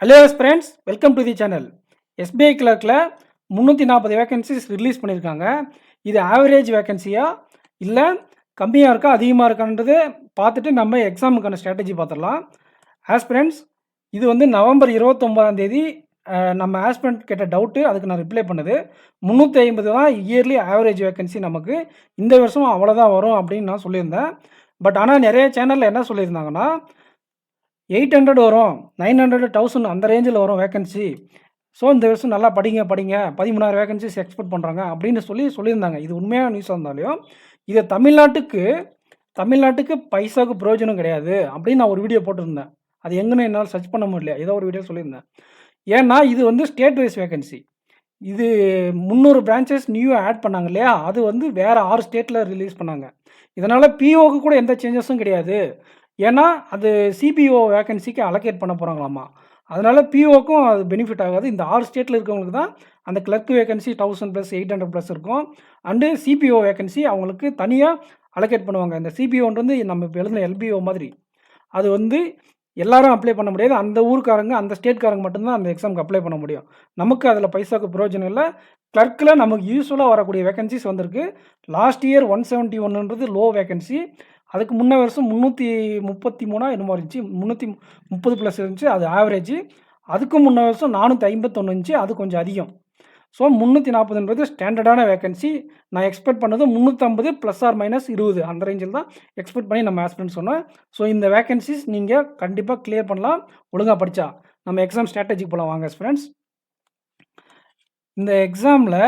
Hello friends, welcome to the channel. SBI கிளர்க்கில் 340 vacancies release பண்ணியிருக்காங்க. இது ஆவரேஜ் வேகன்சியா இல்லை கம்மியாக இருக்கா அதிகமாக இருக்கான்றது பார்த்துட்டு நம்ம எக்ஸாமுக்கான ஸ்ட்ராட்டஜி பார்த்துடலாம். ஆஸ்பிரண்ட்ஸ், இது வந்து நவம்பர் 29 நம்ம ஆஸ்பிரண்ட் கேட்ட டவுட்டு, அதுக்கு நான் ரிப்ளை பண்ணுது 350 தான் இயர்லி ஆவரேஜ் வேகன்சி. நமக்கு இந்த வருஷம் அவ்வளோதான் வரும் அப்படின்னு நான் சொல்லியிருந்தேன். பட் ஆனால் நிறைய சேனலில் என்ன சொல்லியிருந்தாங்கன்னா 800 வரும், 900, 1000 அந்த ரேஞ்சில் வரும் வேகன்சி. ஸோ இந்த வருஷம் நல்லா படிங்க 13,000 வேகன்சிஸ் எக்ஸ்பெக்ட் பண்ணுறாங்க அப்படின்னு சொல்லியிருந்தாங்க. இது உண்மையான நியூஸாக இருந்தாலும் இதை தமிழ்நாட்டுக்கு பைசாவுக்கு பிரயோஜனம் கிடையாது அப்படின்னு நான் ஒரு வீடியோ போட்டிருந்தேன். அது எங்கன்னு என்னால் சர்ச் பண்ண முடியல, ஏதோ ஒரு வீடியோ சொல்லியிருந்தேன். ஏன்னா இது வந்து ஸ்டேட் வைஸ் வேகன்சி. இது 300 பிரான்ச்சஸ் நியூ ஆட் பண்ணாங்க இல்லையா, அது வந்து வேறு 6 ஸ்டேட்டில் ரிலீஸ் பண்ணாங்க. இதனால் பிஓக்கு கூட எந்த சேஞ்சஸும் கிடையாது. ஏன்னா அது சிபிஓ வேகன்சிக்கு அலோகேட் பண்ண போகிறாங்களாமா. அதனால் பிஓக்கும் அது பெனிஃபிட் ஆகாது. இந்த 6 ஸ்டேட்டில் இருக்கவங்களுக்கு தான் அந்த கிளர்க் வேகன்சி 1000 + 800+ இருக்கும். அண்டு சிபிஓ வேகன்சி அவங்களுக்கு தனியாக அலோகேட் பண்ணுவாங்க. இந்த சிபிஓன்றது நம்ம இப்போ எழுதின எல்பிஓ மாதிரி. அது வந்து எல்லாரும் அப்ளை பண்ண முடியாது. அந்த ஊருக்காரங்க, அந்த ஸ்டேட்காரங்க மட்டும்தான் அந்த எக்ஸாமுக்கு அப்ளை பண்ண முடியும். நமக்கு அதில் பைசாவுக்கு பிரயோஜனம் இல்லை. கிளர்க்கில் நமக்கு யூஸ்ஃபுல்லாக வரக்கூடிய வேகன்சிஸ் வந்திருக்கு. லாஸ்ட் இயர் 171ன்றது லோ வேகன்சி. அதுக்கு முன்ன வருஷம் 333 என்னமோ இருந்துச்சு, 330+ இருந்துச்சு, அது ஆவரேஜ். அதுக்கு முன்ன வருஷம் 451 இருந்துச்சு, அது கொஞ்சம் அதிகம். ஸோ 340ன்றது ஸ்டாண்டர்டான வேகன்சி. நான் எக்ஸ்பெக்ட் பண்ணது 350 ± 20 அந்த ரேஞ்சில் தான் எக்ஸ்பெக்ட் பண்ணி நம்ம ஆஸ்பிரண்ட் சொன்னேன். ஸோ இந்த வேகன்சிஸ் நீங்கள் கண்டிப்பாக கிளியர் பண்ணலாம் ஒழுங்காக படித்தா. நம்ம எக்ஸாம் ஸ்ட்ராட்டஜி போகலாம் வாங்க ஃப்ரெண்ட்ஸ். இந்த எக்ஸாமில்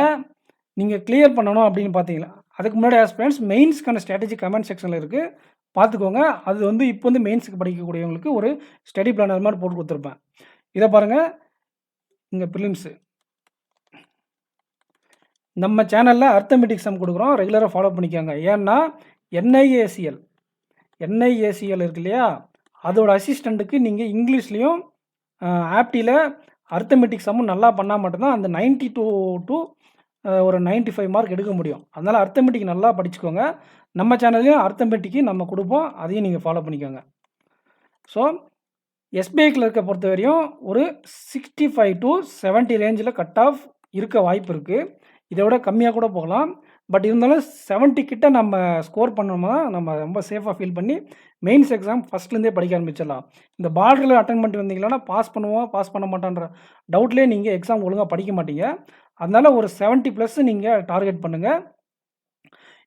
நீங்கள் கிளியர் பண்ணணும் அப்படின்னு பார்த்தீங்களா, அதுக்கு முன்னாடி ஆஸ்பிரண்ட்ஸ் மெயின்ஸ்க்கான ஸ்ட்ராட்டஜி கமெண்ட் செக்ஷனில் இருக்குது, பார்த்துக்கோங்க. அது வந்து இப்போ வந்து மெயின்ஸுக்கு படிக்கக்கூடியவங்களுக்கு ஒரு ஸ்டடி பிளான் அது மாதிரி போட்டு கொடுத்துருப்பேன். இதை பாருங்கள், இங்கே ப்ரிலிம்ஸு நம்ம சேனலில் அர்த்தமெட்டிக் சம் கொடுக்குறோம், ரெகுலராக ஃபாலோ பண்ணிக்கோங்க. ஏன்னா என்ஐஏசிஎல் இருக்கு இல்லையா, அதோட அசிஸ்டண்ட்டுக்கு நீங்கள் இங்கிலீஷ்லேயும் ஆப்டியில் அர்த்தமெட்டிக் சம்மும் நல்லா பண்ணால் மட்டும்தான் அந்த 92 to ஒரு 95 மார்க் எடுக்க முடியும். அதனால் அர்த்தமெட்டிக் நல்லா படிச்சுக்கோங்க. நம்ம சேனல்லையும் அர்த்தமெட்டிக்கு நம்ம கொடுப்போம், அதையும் நீங்கள் ஃபாலோ பண்ணிக்கோங்க. ஸோ எஸ்பிஐ கிளர்க்கை பொறுத்த வரையும் ஒரு 65 to 70 ரேஞ்சில் கட் ஆஃப் இருக்க வாய்ப்பு இருக்குது. இதை விட கம்மியாக கூட போகலாம். பட் இருந்தாலும் 70 கிட்ட நம்ம ஸ்கோர் பண்ணோம்னா நம்ம ரொம்ப சேஃபாக ஃபீல் பண்ணி மெயின்ஸ் எக்ஸாம் ஃபஸ்ட்லேருந்தே படிக்க ஆரம்பிச்சிடலாம். இந்த பார்டரில் அட்டன் பண்ணிட்டு வந்தீங்கன்னா பாஸ் பண்ண மாட்டான்ற டவுட்லேயே நீங்கள் எக்ஸாம் ஒழுங்காக படிக்க மாட்டீங்க. அதனால் ஒரு 70+ நீங்கள் டார்கெட் பண்ணுங்கள்.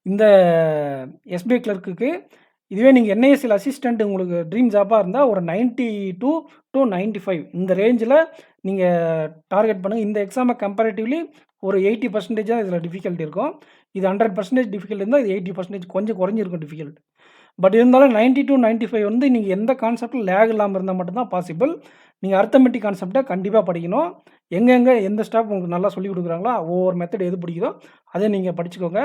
இந்த எஸ்பிஐ கிளர்க்குக்கு இதுவே நீங்கள் என்ஐஎஸ்எல் அசிஸ்டண்ட் உங்களுக்கு ட்ரீம் ஜாப்பாக இருந்தால் ஒரு 92 to 95 இந்த ரேஞ்சில் நீங்கள் டார்கெட் பண்ணுங்கள். இந்த எக்ஸாமை கம்பேரிட்டிவ்லி ஒரு 80% தான் இதில் டிஃபிகல்ட்டி இருக்கும். இது 100% டிஃபிகல்ட் இருந்தால் இது 80% கொஞ்சம் குறைஞ்சிருக்கும் டிஃபிகல்ட். பட் இருந்தாலும் 90 to 95 வந்து நீங்கள் எந்த கான்செப்டில் லேக் இல்லாமல் இருந்தால் மட்டும்தான் பாசிபிள். நீங்கள் அர்த்தமெட்டிக் கான்செப்டை கண்டிப்பாக படிக்கணும். எங்கெங்கே எந்த ஸ்டாப் உங்களுக்கு நல்லா சொல்லிக் கொடுக்குறாங்களோ ஒவ்வொரு மெத்தட் எது பிடிக்குதோ அதை நீங்கள் படிச்சுக்கோங்க.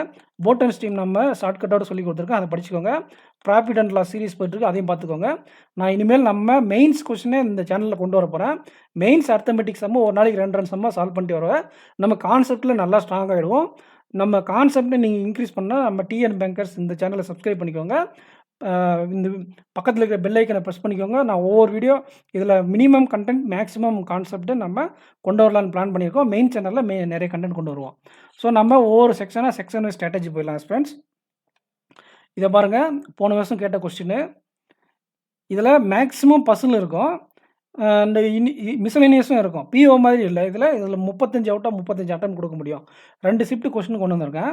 போட்டன் ஸ்ட்ரீம் நம்ம ஷார்ட்கட்டோடு சொல்லி கொடுத்துருக்கோம், அதை படிச்சுக்கோங்க. ப்ராஃபிட் அண்ட் லாஸ் சீரிஸ் போயிட்டுருக்கு, அதையும் பார்த்துக்கோங்க. நான் இனிமேல் நம்ம மெயின்ஸ் கொஸ்டினே இந்த சேனலில் கொண்டு வர போகிறேன். மெயின்ஸ் அர்த்தமெட்டிக் சம்மு ஒரு நாளைக்கு 2 சம்மாக சால்வ் பண்ணிட்டு வருவேன். நம்ம கான்செப்டில் நல்லா ஸ்ட்ராங் ஆகிடுவோம். நம்ம கான்செப்டை நீங்கள் இன்க்ரீஸ் பண்ணால் நம்ம டிஎன் பேங்கர்ஸ் இந்த சேனலை சப்ஸ்கிரைப் பண்ணிக்கோங்க. இந்த பக்கத்தில் இருக்கிற பெல் ஐக்கனை ப்ரெஸ் பண்ணிக்கோங்க. நான் ஒவ்வொரு வீடியோ இதில் மினிமம் கண்டென்ட் மேக்ஸிமம் கான்செப்ட்டு நம்ம கொண்டு வரலான்னு பிளான் பண்ணியிருக்கோம். மெயின் சேனலில் நிறைய கண்டென்ட் கொண்டு வருவோம். ஸோ நம்ம ஒவ்வொரு செக்ஷன் ஸ்ட்ராட்டஜி போயிடலாம் ஃப்ரெண்ட்ஸ். இதை பாருங்கள், போன வருஷம் கேட்ட கொஸ்டின். இதில் மேக்ஸிமம் பசில் இருக்கும், இந்த மிஸ்லேனியஸும் இருக்கும். பிஓ மாதிரி இல்லை. இதில் 35 அவுட் ஆஃப் 35 அட்டம் கொடுக்க முடியும். 2 ஷிஃப்ட் கொஸ்டின் கொண்டு வந்திருக்கேன்.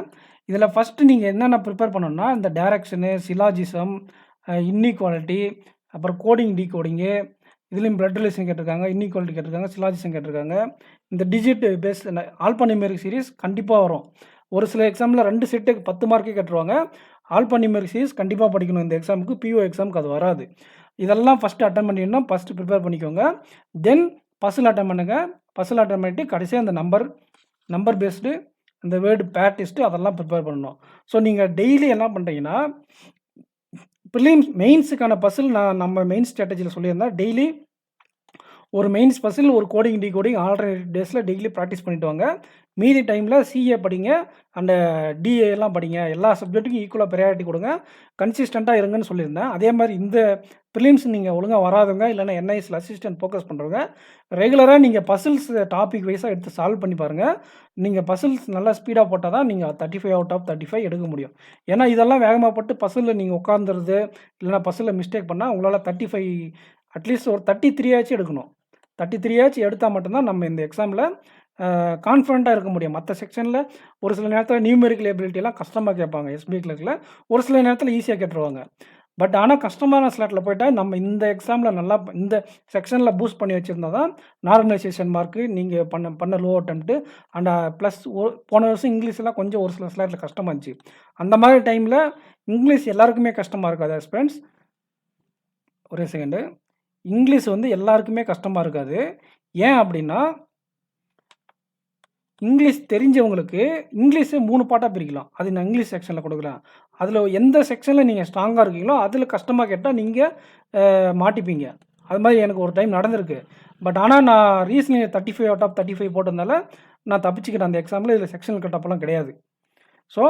இதில் ஃபஸ்ட்டு நீங்கள் என்னென்ன ப்ரிப்பேர் பண்ணணும்னா இந்த டைரக்ஷனு, சிலாஜிசம், இன்இக்வாலிட்டி, அப்புறம் கோடிங் டீகோடிங்கு, இதுலேயும் பிளட் ரிலேஷன் கேட்டிருக்காங்க, இன்இக்வாலிட்டி கேட்டிருக்காங்க, சிலாஜிசம் கேட்டிருக்காங்க. இந்த டிஜிட் பேஸ் ஆல்பானியூமெரிக் சீரிஸ் கண்டிப்பாக வரும். ஒரு சில எக்ஸாமில் 2 செட்டுக்கு 10 மார்க்கே கேட்டுருவாங்க. ஆல்பானியூமெரிக் சீரிஸ் கண்டிப்பாக படிக்கணும். இந்த எக்ஸாமுக்கு பிஓ எக்ஸாமுக்கு அது வராது. இதெல்லாம் ஃபஸ்ட்டு அட்டன் பண்ணிடணும்னா ஃபஸ்ட்டு ப்ரிப்பேர் பண்ணிக்கோங்க. தென் பசில் அட்டன் பண்ணுங்கள். பசில் அட்டன் பண்ணிட்டு கடைசியாக அந்த நம்பர் பேஸ்டு அந்த வேர்டு பேர் டெஸ்ட்டு அதெல்லாம் ப்ரிப்பேர் பண்ணணும். ஸோ நீங்கள் டெய்லி என்ன பண்ணுறீங்கன்னா ப்ரிலிம்ஸ் மெயின்ஸுக்கான பசில் நம்ம மெயின் ஸ்ட்ராட்டஜியில் சொல்லியிருந்தேன். டெய்லி ஒரு மெயின்ஸ் பசில், ஒரு கோடிங் டீகோடிங் ஆல்டர்னேட் டேஸில் டெய்லி ப்ராக்டிஸ் பண்ணிட்டு வாங்க. மீதி டைமில் சிஏ படிங்க, அந்த டிஏ எல்லாம் படிங்க. எல்லா சப்ஜெக்ட்டுக்கும் ஈக்குவலாக ப்ரையாரிட்டி கொடுங்க, கன்சிஸ்டண்ட்டாக இருங்கன்னு சொல்லியிருந்தேன். அதே மாதிரி இந்த ப்ரிலிம்ஸ் நீங்கள் ஒழுங்காக வராதவங்க, இல்லைன்னா என்ஐஎஸ்ல அசிஸ்டன்ட் ஃபோக்கஸ் பண்ணுறவங்க, ரெகுலராக நீங்கள் பசில்ஸ் டாபிக் வைஸாக எடுத்து சால்வ் பண்ணி பாருங்கள். நீங்கள் பசில்ஸ் நல்லா ஸ்பீடாக போட்டால் தான் நீங்கள் 35 அவுட் ஆஃப் 35 எடுக்க முடியும். ஏன்னா இதெல்லாம் வேகமாக போட்டு பசிலில் நீங்கள் உட்காந்துருது, இல்லைனா பசிலில் மிஸ்டேக் பண்ணால் உங்களால் 35 அட்லீஸ்ட் ஒரு 33 ஆச்சும் எடுக்கணும். 33 ஆச்சும் எடுத்தால் மட்டும்தான் நம்ம இந்த எக்ஸாமில் கான்ஃபிடண்ட்டாக இருக்க முடியும். மற்ற செக்ஷனில் ஒரு சில நேரத்தில் நியூமெரிக்கல் எபிலிட்டிலாம் கஷ்டமாக கேட்பாங்க எஸ்பிஐ கிளர்க்கில். ஒரு சில நேரத்தில் ஈஸியாக கேட்டுருவாங்க. பட் ஆனால் கஷ்டமான ஸ்லாட்டில் போயிட்டா நம்ம இந்த எக்ஸாமில் நல்லா இந்த செக்ஷனில் பூஸ்ட் பண்ணி வச்சுருந்தா தான் நார்மலைசேஷன் மார்க்கு நீங்கள் பண்ண லோ அட்டெம்ப்ட்டு அண்ட் ப்ளஸ் போன வருஷம் இங்கிலீஷ்லாம் கொஞ்சம் ஒரு சில ஸ்லாட்டில் கஷ்டமாக இருந்துச்சு. அந்த மாதிரி டைமில் இங்கிலீஷ் எல்லாருக்குமே கஷ்டமாக இருக்காது ஃப்ரெண்ட்ஸ். ஒரே செகண்டு. இங்கிலீஷ் வந்து எல்லாருக்குமே கஷ்டமாக இருக்காது. ஏன் அப்படின்னா இங்கிலீஷ் தெரிஞ்சவங்களுக்கு இங்கிலீஷை 3 பார்ட்டாக பிரிக்கலாம். அது நான் இங்கிலீஷ் செக்ஷனில் கொடுக்குறேன். அதில் எந்த செக்ஷனில் நீங்கள் ஸ்ட்ராங்காக இருக்கீங்களோ அதில் கஷ்டமாக கேட்டால் நீங்கள் மாட்டிப்பீங்க. அது மாதிரி எனக்கு ஒரு டைம் நடந்திருக்கு. பட் ஆனால் நான் ரீசனிங் 35 அவுட் ஆஃப் 35 போட்டதுனால நான் தப்பிச்சுக்கிட்டேன் அந்த எக்ஸாமில். இதில் செக்ஷனல் கட்டப்பெல்லாம் கிடையாது. ஸோ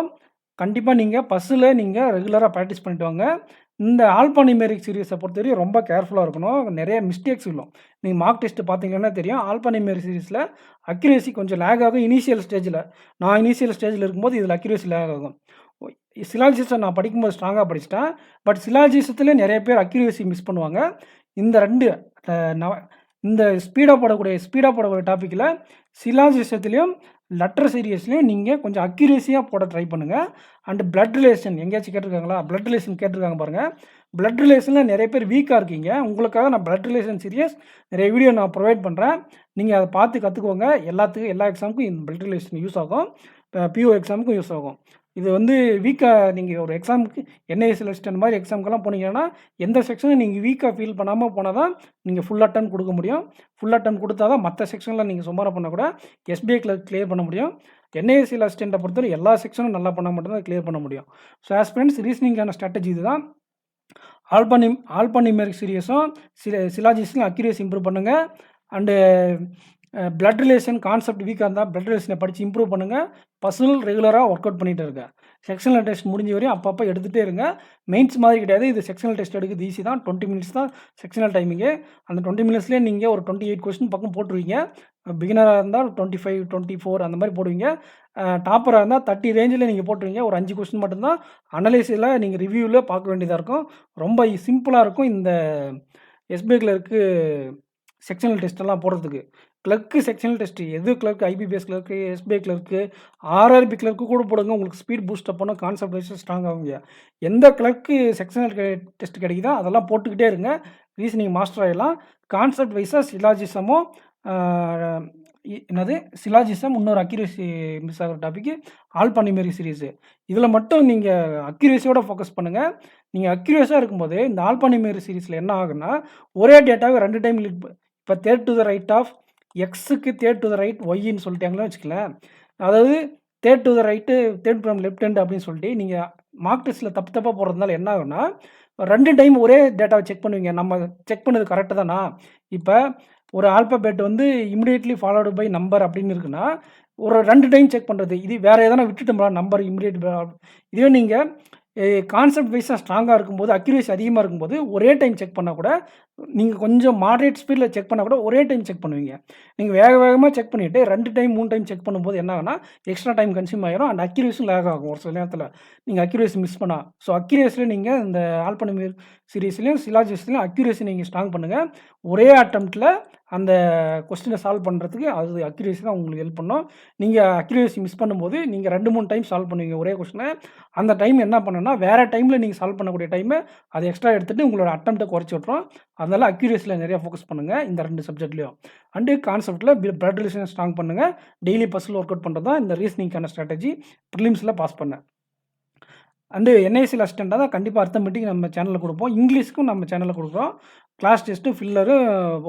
கண்டிப்பாக நீங்கள் பஸ்ஸில் நீங்கள் ரெகுலராக ப்ராக்டிஸ் பண்ணிட்டு வாங்க. இந்த ஆல்பானியூமெரிக் சீரிஸை பொறுத்தவரையும் ரொம்ப கேர்ஃபுல்லாக இருக்கணும். நிறைய மிஸ்டேக்ஸ் விழும். நீங்கள் மார்க் டெஸ்ட்டு பார்த்தீங்கன்னா தெரியும். ஆல்பானியூமெரிக் சீரிஸில் அக்யூரேசி கொஞ்சம் லேக் ஆகும் இனிஷியல் ஸ்டேஜில். நான் இனிஷியல் ஸ்டேஜில் இருக்கும்போது இதில் அக்யூரேசி லேக் ஆகும். சிலாஜிஸை நான் படிக்கும்போது ஸ்ட்ராங்காக படிச்சிட்டேன். பட் சிலாஜிஸத்துலேயே நிறைய பேர் அக்யூரேசி மிஸ் பண்ணுவாங்க. இந்த 2 இந்த ஸ்பீடாக போடக்கூடிய டாப்பிக்கில் சிலாஜிஸத்துலேயும் லெட்டர் சீரியஸ்லேயும் நீங்கள் கொஞ்சம் அக்யூரேசியாக போட ட்ரை பண்ணுங்கள். அண்டு பிளட் ரிலேஷன் எங்கேயாச்சும் கேட்டிருக்காங்களா? பிளட் ரிலேஷன் கேட்டிருக்காங்க பாருங்கள். பிளட் ரிலேஷனில் நிறைய பேர் வீக்காக இருக்கீங்க. உங்களுக்காக நான் பிளட் ரிலேஷன் சீரியஸ் நிறைய வீடியோ நான் ப்ரொவைட் பண்ணுறேன். நீங்கள் அதை பார்த்து கற்றுக்கோங்க. எல்லா எக்ஸாமுக்கும் இந்த பிளட் ரிலேஷன் யூஸ் ஆகும். பிஓ எக்ஸாமுக்கும் யூஸ் ஆகும். இது வந்து வீக்காக நீங்கள் ஒரு எக்ஸாமுக்கு என்ஐஎஸ் லிஸ்ட் அந்த மாதிரி எக்ஸாமுக்கெல்லாம் போனீங்கன்னா எந்த செக்ஷனும் நீங்கள் வீக்காக ஃபீல் பண்ணாமல் போனால் தான் நீங்கள் ஃபுல் அட்டம் கொடுக்க முடியும். ஃபுல் அட்டம் கொடுத்தா தான் மற்ற செக்ஷனில் நீங்கள் சுமாராக பண்ணால் கூட எஸ்பிஐ கிளியர் பண்ண முடியும். என்ஐஎஸ்சி அசிஸ்டண்ட்டை பொறுத்தவரை எல்லா செக்ஷனும் நல்லா பண்ணால் மட்டும்தான் கிளியர் பண்ண முடியும். ஸோ ஆஸ் ஃப்ரெண்ட்ஸ் ரீசனிங்கான ஸ்ட்ராட்டஜி இதுதான். ஆல்பானியூமெரிக் சீரியஸும் சிலாஜிஸ்லையும் அக்யூரேசி இம்ப்ரூவ் பண்ணுங்கள். அண்டு பிளட் ரிலேஷன் கான்செப்ட் வீக்காக இருந்தால் பிளட் ரிலேஷனை படித்து இம்ப்ரூவ் பண்ணுங்கள். பசில் ரெகுலராக ஒர்க் அவுட் பண்ணிகிட்டு இருங்க. செக்ஷனல் டெஸ்ட் முடிஞ்ச வரையும் அப்பப்போ எடுத்துகிட்டே இருங்க. மெயின்ஸ் மாதிரி கிடையாது. இது செக்ஷனல் டெஸ்ட் எடுக்கிறது ஈஸி தான். 20 மினிட்ஸ் தான் செக்ஷனல் டைமிங்கு. அந்த 20 மினிட்ஸ்லேயே நீங்கள் ஒரு 28 கொஸ்டின் பக்கம் போட்டுருவீங்க. பிகினராக இருந்தால் 25, 24 அந்த மாதிரி போடுவீங்க. டாப்பராக இருந்தால் 30 ரேஞ்சில் நீங்கள் போட்டுருவீங்க. ஒரு 5 கொஸ்டின் மட்டும்தான் அனலைஸில் நீங்கள் ரிவ்யூவில் பார்க்க வேண்டியதாக இருக்கும். ரொம்ப சிம்பிளாக இருக்கும் இந்த எஸ்பிஐ கிளர்க்கு செக்ஷனல் டெஸ்ட்டெல்லாம் போடுறதுக்கு. கிளர்க்கு செக்ஷனல் டெஸ்ட்டு எது clerk IBPS clerk SBI clerk RRB clerk கூட போடுங்க. உங்களுக்கு ஸ்பீட் பூஸ்டப் பண்ண கான்செப்ட் வைஸ் ஸ்ட்ராங் ஆகுங்க. எந்த கிளர்க்கு செக்ஷனல் டெஸ்ட் கிடைக்குதோ அதெல்லாம் போட்டுக்கிட்டே இருங்க. ரீசனிங் மாஸ்டர் ஆகிடலாம். கான்செப்ட் வைஸாக சிலாஜிசமும் சிலாஜிசம் இன்னொரு அக்யூரேசி மிஸ் ஆகிற டாப்பிக்கு ஆல்பானியூமெரிக் சீரிஸு. இதில் மட்டும் நீங்கள் அக்யூரேசியோட ஃபோக்கஸ் பண்ணுங்கள். நீங்கள் அக்யூரேஸாக இருக்கும்போது இந்த ஆல்பானியூமெரிக் சீரிஸில் என்ன ஆகுன்னா ஒரே டேட்டாவை 2 டைம் இப்போ third to the right of எக்ஸுக்கு தேர்ட் டு த ரைட் ஒய்ன்னு சொல்லிட்டாங்களே வச்சுக்கலாம். அதாவது third to the right third from left hand அப்படின்னு சொல்லிட்டு நீங்கள் மார்க் டெஸ்ட்டில் தப்பாக போடுறதுனால என்ன ஆகுன்னா 2 டைம் ஒரே டேட்டாவை செக் பண்ணுவீங்க. நம்ம செக் பண்ணது கரெக்டு தானா? இப்போ ஒரு ஆல்பபெட் வந்து இமிடியேட்லி ஃபாலோடு பை நம்பர் அப்படின்னு இருக்குன்னா ஒரு 2 டைம் செக் பண்ணுறது. இது வேறு எதனா விட்டுட்டோம்னா நம்பர் இமிடியேட். இதுவே நீங்கள் கான்செப்ட் வைஸாக ஸ்ட்ராங்காக இருக்கும்போது அக்யூரேசி அதிகமாக இருக்கும்போது ஒரே டைம் செக் பண்ணால் கூட நீங்கள் கொஞ்சம் மாடரேட் ஸ்பீடில் செக் பண்ணால் கூட ஒரே டைம் செக் பண்ணுவீங்க. நீங்கள் வேகமாக செக் பண்ணிவிட்டு 2 டைம் 3 டைம் செக் பண்ணும்போது என்ன ஆகுனா எக்ஸ்ட்ரா டைம் கன்சியூம் ஆகிரும். அண்ட் அக்யூரேஸும் லேக் ஆகும் ஒரு சில நேரத்தில் நீங்கள் அக்யூரேசி மிஸ் பண்ணால். ஸோ அக்யூரேஸில் நீங்கள் இந்த ஆல்பானியூமெரிக் சீரிஸ்லையும் சிலாஜிஸ்லையும் அக்யூரேசி நீங்கள் ஸ்ட்ராங் பண்ணுங்கள். ஒரே அட்டெம்ப்ட்டில் அந்த கொஸ்டினை சால்வ் பண்ணுறதுக்கு அது அக்யூரேசி தான் உங்களுக்கு ஹெல்ப் பண்ணும். நீங்கள் அக்யூரேசி மிஸ் பண்ணும்போது நீங்கள் 2-3 டைம் சால்வ் பண்ணுவீங்க ஒரே கொஸ்டினை. அந்த டைம் என்ன பண்ணுன்னா வேறு டைமில் நீங்கள் சால்வ் பண்ணக்கூடிய டைமு அதை எக்ஸ்ட்ரா எடுத்துகிட்டு உங்களோட அட்டெம்ப்ட்டை குறைச்சி விட்றோம். அதனால் அக்யூரேசியில் நிறையா ஃபோக்கஸ் பண்ணுங்கள் இந்த 2 சப்ஜெக்ட்லேயும். அண்டு கான்செப்ட்டில் பிளட் ரிலேஷன் ஸ்ட்ராங் பண்ணுங்கள். டெய்லி பஸ்ஸில் ஒர்க் அவுட் பண்ணுறது தான் இந்த ரீசனிங்கான ஸ்ட்ராட்டஜி. ப்ரிலிம்ஸில் பாஸ் பண்ணேன். அண்டு என்ஐஎஸ்சி அசிஸ்டண்ட்டாக தான் கண்டிப்பாக அர்த்தமெட்டிக் நம்ம சேனலில் கொடுப்போம். இங்கிலீஷ்க்கும் நம்ம சேனலில் கொடுக்குறோம். Class test filler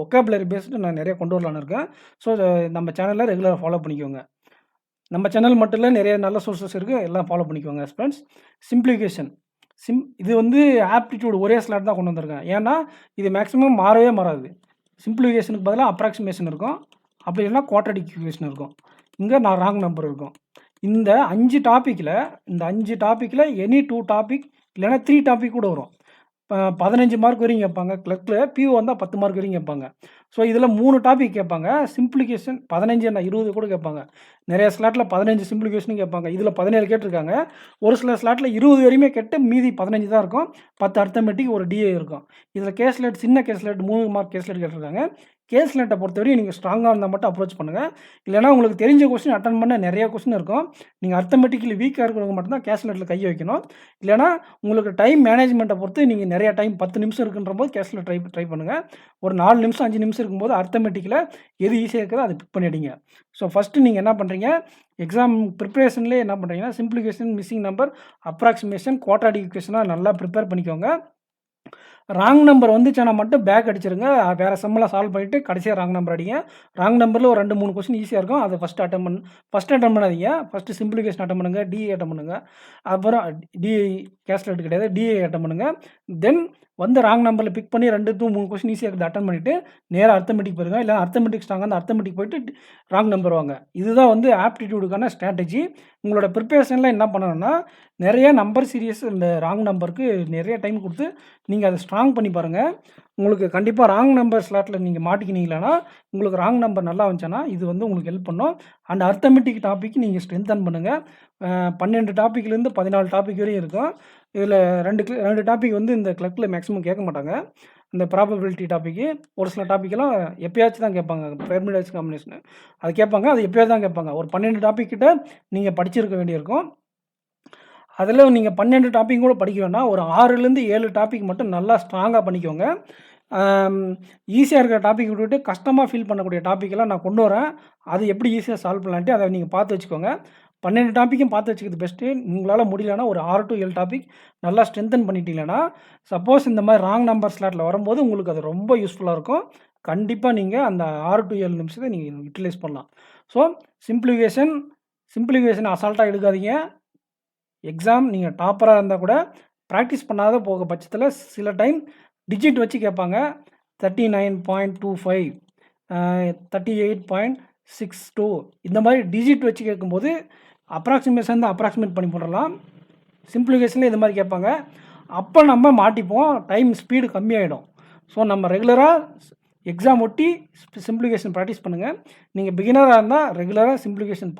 vocabulary based நான் நிறைய கொண்டு வரலான்னு இருக்கேன். ஸோ நம்ம சேனலில் ரெகுலராக ஃபாலோ பண்ணிக்கோங்க. நம்ம சேனல் மட்டும் இல்லை நிறைய நல்ல சோர்ஸஸ் இருக்குது. எல்லாம் ஃபாலோ பண்ணிக்கோங்க ஃப்ரெண்ட்ஸ். சிம்ப்ளிஃபிகேஷன் இது வந்து ஆப்டிடியூட் ஒரே ஸ்லாட் தான் கொண்டு வந்திருக்கேன். ஏன்னா இது மேக்ஸிமம் மாறவே மாறாது. சிம்ப்ளிஃபிகேஷனுக்கு பதிலாக அப்ராக்சிமேஷன் இருக்கும். அப்படி இல்லைனா குவாட்ரடிக் ஈக்குவேஷன் இருக்கும். இங்கே நான் ராங் நம்பர் இருக்கும். இந்த 5 டாப்பிக்கில் எனி 2 டாபிக் இல்லைனா 3 டாபிக் கூட வரும். 15 மார்க் வரையும் கேட்பாங்க. கிளர்க்ல பிஓ வந்தா 10 மார்க் வரையும் கேட்பாங்க. ஸோ இதில 3 டாபிக் கேட்பாங்க. சிம்ப்ளிஃபிகேஷன் 15 என்ன 20 கூட கேட்பாங்க. நிறைய ஸ்லாட்ல 15 சிம்ப்ளிஃபிகேஷனும் கேட்பாங்க. இதில 17 கேட்டிருக்காங்க. ஒரு சில ஸ்லாட்ல 20 வரையுமே கேட்டு மீதி 15 தான் இருக்கும். 10 அரித்மெட்டிக், ஒரு டிஏ இருக்கும். இதில கேஸ்லெட் சின்ன கேஸ்லெட் 3 மார்க் கேஸ்லெட் கேட்டிருக்காங்க. கேஸ்லெட்டை பொறுத்தவரையும் நீங்கள் ஸ்ட்ராங்கா இருந்தா மட்டும் அப்ரோச் பண்ணுங்க. இல்லைனா உங்களுக்கு தெரிஞ்ச கொஸ்டின் அட்டெண்ட் பண்ண நிறைய கொஸ்டின் இருக்கும். நீங்க அரித்மெட்டிக்கலி வீக்கா இருக்கிறவங்க மட்டும் தான் கேஸ்லெட்ல கை வைக்கணும். இல்லைனா உங்களுக்கு டைம் மேனேஜ்மெண்ட்டை பொறுத்து நீங்க நிறைய டைம் 10 நிமிஷம் இருக்குன்றபோது கேஸ்லெட் ட்ரை பண்ணுங்க. ஒரு 4 நிமிஷம் 5 நிமிஷம் இருக்கும்போது அரித்மெட்டிக்ல எது ஈஸியா இருக்குதோ அதை பிக் பண்ணிடுங்க. ஸோ ஃபர்ஸ்ட்டு நீங்க என்ன பண்றீங்க, எக்ஸாம் ப்ரிப்பரேஷன்லேயே என்ன பண்றீங்கன்னா, simplification, missing number, approximation, quadratic ஈக்குவேஷன்லாம் நல்லா ப்ரிப்பேர் பண்ணிக்கோங்க. ராங் நம்பர் வந்துச்சுன்னா மட்டும் பேக் அடிச்சிருங்க. வேற சம்மெல்லாம் சால்வ் பண்ணிட்டு கடைசியா ராங் நம்பர் அடிங்க. ராங் நம்பர்ல ஒரு 2, 3 கொஸ்டின் ஈஸியா இருக்கும். அத ஃபர்ஸ்ட் அட்டெம்ப்ட் பண்ணாதீங்க. ஃபர்ஸ்ட் சிம்ப்ளிஃபிகேஷன் அட்டெம்ப்ட் பண்ணுங்க. டிஏ அட்டெம்ப்ட் பண்ணுங்க. அப்புறம் டிஏ கேஸ்லெட் கிடையாது. டிஏ அட்டெம்ப்ட் பண்ணுங்க. தென் வந்து ராங் நம்பர்ல பிக் பண்ணி 2 to 3 கொஸ்டின் ஈஸியா இருக்குது அட்டெம்ப்ட் பண்ணிட்டு நேரா அரித்மெட்டிக் போயிருங்க. இல்ல அரித்மெட்டிக் ஸ்ட்ராங்கா இருந்தா அரித்மெட்டிக் போயிட்டு ராங் நம்பர் வாங்க. இதுதான் வந்து ஆப்டிட்யூடுக்கான ஸ்ட்ராட்டஜி. உங்களோட ப்ரிப்பரேஷன்ல என்ன பண்ணணும்னா, நிறைய நம்பர் சீரிஸ் இந்த ராங் நம்பருக்கு நிறைய டைம் குடுத்து நீங்க அத ஸ்ட்ராங் பண்ணி பாருங்க. உங்களுக்கு கண்டிப்பா ராங் நம்பர் ஸ்லாட்ல நீங்க மாட்டிக்கினீங்களானா, உங்களுக்கு ராங் நம்பர் நல்லா வந்துச்சுன்னா, இது வந்து உங்களுக்கு ஹெல்ப் பண்ணும். அண்ட் அரித்மெட்டிக் டாபிக் நீங்க ஸ்ட்ரெங்தன் பண்ணுங்க. 12 டாபிக்லேருந்து 14 டாபிக் வரையும் இருக்கும். இதில 2 டாபிக் வந்து இந்த கிளர்க்ல மேக்ஸிமம் கேட்க மாட்டாங்க. இந்த ப்ராபபிலிட்டி டாபிக்கு, ஒரு சில டாபிக்லாம் எப்பயாச்சும் தான் கேட்பாங்க. பெர்முடேஷன் காம்பினேஷன் அது கேட்பாங்க. அது எப்பயாவது தான் கேட்பாங்க. ஒரு 12 டாபிக் கிட்ட நீங்க படிச்சிருக்க வேண்டியிருக்கும். அதில நீங்க 12 டாபிக் கூட படிக்க வேண்டாம். ஒரு 6லேருந்து 7 டாபிக் மட்டும் நல்லா ஸ்ட்ராங்கா பண்ணிக்கோங்க. ஈஸியா இருக்கிற டாபிக் விட்டுட்டு கஷ்டமா ஃபீல் பண்ணக்கூடிய டாபிக்லாம் நான் கொண்டு வரேன். அது எப்படி ஈஸியா சால்வ் பண்ணலான்ட்டு அத நீங்க பார்த்து வச்சுக்கோங்க. 12 டாபிக்கும் பார்த்து வச்சுக்கிறது பெஸ்ட்டு. உங்களால முடியலன்னா ஒரு 6 to 7 டாபிக் நல்லா ஸ்ட்ரெங்தன் பண்ணிட்டீங்கன்னா, சப்போஸ் இந்த மாரி ராங் நம்பர் ஸ்லாட்ல வரும்போது உங்களுக்கு அது ரொம்ப யூஸ்ஃபுல்லா இருக்கும். கண்டிப்பா நீங்க அந்த 6 to 7 நிமிஷத்த நீங்க யுட்டிலைஸ் பண்ணலாம். ஸோ சிம்ப்ளிஃபிகேஷன் அசால்ட்டா எடுக்காதீங்க. எக்ஸாம் நீங்க டாப்பரா இருந்தா கூட பிராக்டிஸ் பண்ணாத போக பட்சத்தில சில டைம் டிஜிட் வச்சு கேட்பாங்க. 39.25 38.62 இந்த மாரி டிஜிட் வச்சு கேட்கும்போது அப்ராக்ஸிமேஷன் தான் அப்ராக்ஸிமேட் பண்ணி போட்டுறலாம். சிம்ப்ளிஃபிகேஷன்ல இந்த மாரி கேட்பாங்க. அப்ப நம்ம மாட்டிப்போம். டைம் ஸ்பீடு கம்மியாயிடும். ஸோ நம்ம ரெகுலரா எக்ஸாம் ஒட்டி சிம்ப்ளிஃபிகேஷன் பிராக்டிஸ் பண்ணுங்க. நீங்க பிகினரா இருந்தா ரெகுலரா சிம்ப்ளிஃபிகேஷன்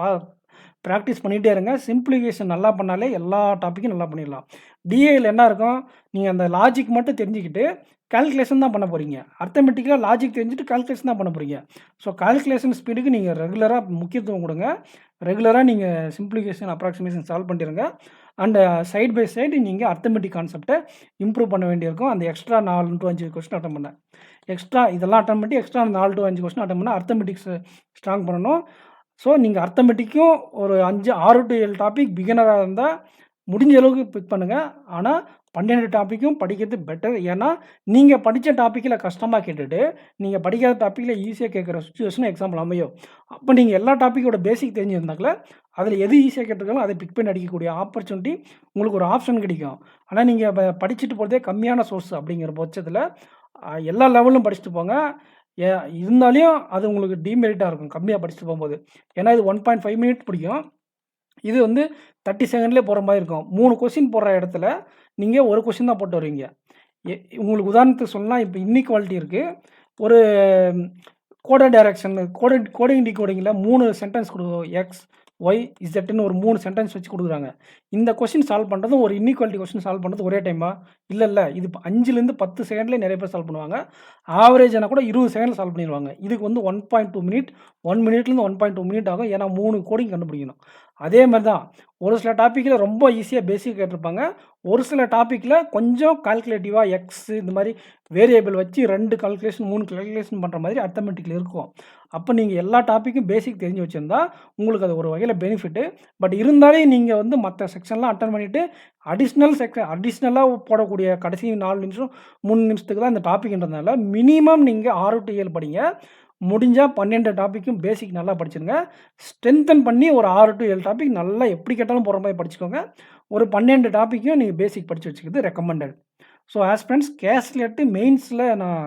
பிராக்டிஸ் பண்ணிட்டே இருங்க. சிம்ப்ளிஃபிகேஷன் நல்லா பண்ணாலே எல்லா டாபிக்கும் நல்லா பண்ணிடலாம். டிஏல என்ன இருக்கும், நீங்க அந்த லாஜிக் மட்டும் தெரிஞ்சுக்கிட்டு கால்குலேஷன் தான் பண்ண போறீங்க. அரித்மெட்டிக்ல லாஜிக் தெரிஞ்சுட்டு கால்குலேஷன் தான் பண்ண போறீங்க. ஸோ கால்குலேஷன் ஸ்பீடுக்கு நீங்க ரெகுலரா முக்கியத்துவம் குடுங்க. ரெகுலரா நீங்க சிம்ப்ளிஃபிகேஷன், அப்ராக்ஸிமேஷன் சால்வ் பண்ணிருங்க. அண்ட் சைட் பை சைடு நீங்க அரித்மெட்டிக் கான்செப்ட்ட இம்ப்ரூவ் பண்ண வேண்டியிருக்கும். அந்த எக்ஸ்ட்ரா 4 to 5 கொஸ்டின் அட்டெம்ப்ட் பண்ண. எக்ஸ்ட்ரா இதெல்லாம் அட்டெம்ப்ட் பண்ணி எக்ஸ்ட்ரா 4 to 5 கொஸ்டின் அட்டெம்ப்ட் பண்ணா அரித்மெட்டிக்ஸ் ஸ்ட்ராங் பண்ணணும். ஸோ நீங்க அரித்மெட்டிக்கும் ஒரு 6 to 7 டாபிக் பிகினரா இருந்தா முடிஞ்ச அளவுக்கு பிக் பண்ணுங்க. ஆனா 12 டாபிக்கும் படிக்கிறது பெட்டர். ஏன்னா, நீங்க படிச்ச டாபிக்ல கஷ்டமா கேட்டுட்டு, நீங்க படிக்காத டாபிக்ல ஈஸியா கேட்கிற சிச்சுவேஷன் எக்ஸாம்பிள் அமையும். அப்ப நீங்க எல்லா டாபிக்கோட பேசிக் தெரிஞ்சிருந்தாக்கல, அதில எது ஈஸியா கேட்டிருக்காங்களோ அதை பிக் பண்ணி அடிக்கக்கூடிய ஆப்பர்ச்சுனிட்டி உங்களுக்கு ஒரு ஆப்ஷன் கிடைக்கும். ஆனா நீங்க படிச்சுட்டு போறதே கம்மியான சோர்ஸ் அப்படிங்கிற பட்சத்தில, எல்லா லெவலும் படிச்சுட்டு போங்க. எ இருந்தாலும் அது உங்களுக்கு டிமெரிட்டா இருக்கும். கம்மியா படிச்சுட்டு போம்போது. ஏன்னா இது 1.5 மினிட் பிடிக்கும். இது வந்து 30 செகண்ட்லயே போற மாரி இருக்கும். 3 கொஸ்டின் போடுற இடத்துல, நீங்க 1 கொஸ்டின் தான் போட்டு வருவீங்க. உங்களுக்கு உதாரணத்துக்கு சொல்லணும்னா, இப்ப இன்இக்வாலிட்டி இருக்கு. ஒரு கோடட் டைரக்ஷன் கோடிங் டிகோடிங்ல 3 சென்டென்ஸ் எக்ஸ், ஒய், இசட்ன்னு ஒரு 3 சென்டென்ஸ் வச்சு குடுக்குறாங்க. இந்த கொஸ்டின் சால்வ் பண்றதும் ஒரு இன்இக்வாலிட்டி கொஸ்டின் சால்வ் பண்றது ஒரே டைமா? இல்ல. இது 5லேருந்து 10 செகண்ட்லயே நெறைய பேர் சால்வ் பண்ணுவாங்க. ஆவரேஜ் ஆனா கூட 20 செகண்ட்ல சால்வ் பண்ணிருவாங்க. இதுக்கு வந்து 1.2 மினிட், 1 மினிட்லேருந்து 1.2 மினிட் ஆகும். ஏன்னா 3 கோடிங் கண்டுபிடிக்கணும். அதே மாரி தான். ஒரு சில டாபிக்ல ரொம்ப ஈஸியா பேசிக் கேட்டிருப்பாங்க. ஒரு சில டாபிக்ல கொஞ்சம் கால்குலேட்டிவா எக்ஸ் இந்த மாரி வேரியபிள் வச்சு 2 கால்குலேஷன், 3 கால்குலேஷன் பண்ற மாதிரி அரித்மெட்டிக்ல இருக்கும். அப்ப நீங்க எல்லா டாபிக்கும் பேசிக் தெரிஞ்சு வச்சிருந்தா, உங்களுக்கு அது ஒரு வகையில பெனிஃபிட். பட் இருந்தாலும் நீங்க வந்து மத்த செக்ஷன்லாம் அட்டெண்ட் பண்ணிட்டு, அடிஷனலா போடக்கூடிய கடைசி 4 நிமிஷம், 3 நிமிஷத்துக்கு தான் இந்த டாபிக்ன்றதுனால, மினிமம் நீங்க 6 to 7 படிங்க. முடிஞ்சா 12 டாபிக்கும் பேசிக் நல்லா படிச்சிருங்க. ஸ்ட்ரெங்தன் பண்ணி ஒரு 6 to 7 டாபிக் நல்லா எப்படி கேட்டாலும் போற மாரி படிச்சுக்கோங்க. ஒரு 12 டாபிக்கும் நீங்க பேசிக் படிச்சு வச்சுக்கிறது ரெக்கமெண்டட். ஸோ ஆஸ் ஃப்ரெண்ட்ஸ் கேஸ்லெட் மெயின்ஸ்ல நான்